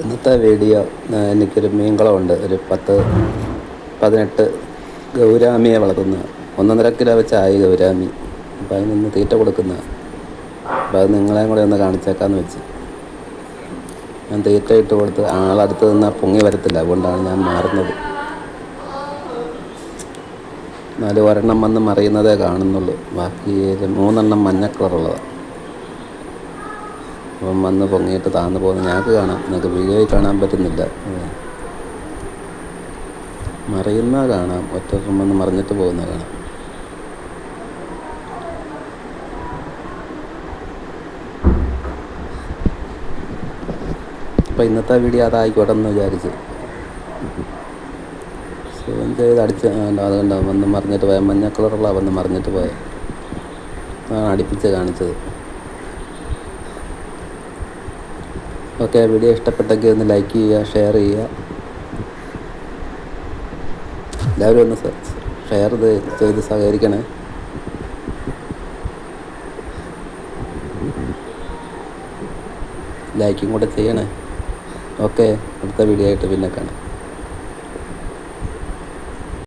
ഇന്നത്തെ വീഡിയോ എനിക്കൊരു മീൻകുളമുണ്ട്. ഒരു 18 ഗൗരാമിയെ വളർത്തുന്ന 1.5 കിലോ വെച്ചായി ഗൗരാമി. അപ്പോൾ അതിനൊന്ന് തീറ്റ കൊടുക്കുന്ന. അപ്പോൾ അത് നിങ്ങളെയും കൂടെ ഒന്ന് കാണിച്ചേക്കാമെന്ന് വെച്ച്. ഞാൻ തീറ്റ ഇട്ട് കൊടുത്ത് ആളടുത്ത് നിന്നാൽ പൊങ്ങി വരത്തില്ല, അതുകൊണ്ടാണ് ഞാൻ മാറുന്നത്. എന്നാലും ഒരെണ്ണം വന്ന് മറിയുന്നതേ കാണുന്നുള്ളൂ, ബാക്കി 3 മഞ്ഞ കളറുള്ളതാണ്. അപ്പം വന്ന് പൊങ്ങിയിട്ട് താന്ന് പോകുന്നത് ഞങ്ങൾക്ക് കാണാം, നിങ്ങൾക്ക് വീഡിയോയിൽ കാണാൻ പറ്റുന്നില്ല. മറിയുന്ന കാണാം, ഒറ്റ വന്ന് മറിഞ്ഞിട്ട് പോകുന്ന കാണാം. അപ്പോൾ ഇന്നത്തെ വീഡിയോ അതായിക്കോട്ടെ എന്ന് വിചാരിച്ച് സൂം ചെയ്ത് അടിച്ച് അതുകൊണ്ട് വന്ന് മറിഞ്ഞിട്ട് പോയ മഞ്ഞ കളറുള്ള വന്ന് മറിഞ്ഞിട്ട് പോയ അതാണ് അടുപ്പിച്ച് കാണിച്ചത്. ഓക്കെ, വീഡിയോ ഇഷ്ടപ്പെട്ടെങ്കിൽ ഒന്ന് ലൈക്ക് ചെയ്യുക, ഷെയർ ചെയ്യുക. എല്ലാവരും ഒന്ന് ഷെയർ ചെയ്ത് സഹകരിക്കണേ. ലൈക്കും കൂടെ ചെയ്യണേ. ഓക്കെ, അടുത്ത വീഡിയോ ആയിട്ട് പിന്നെ കാണാം.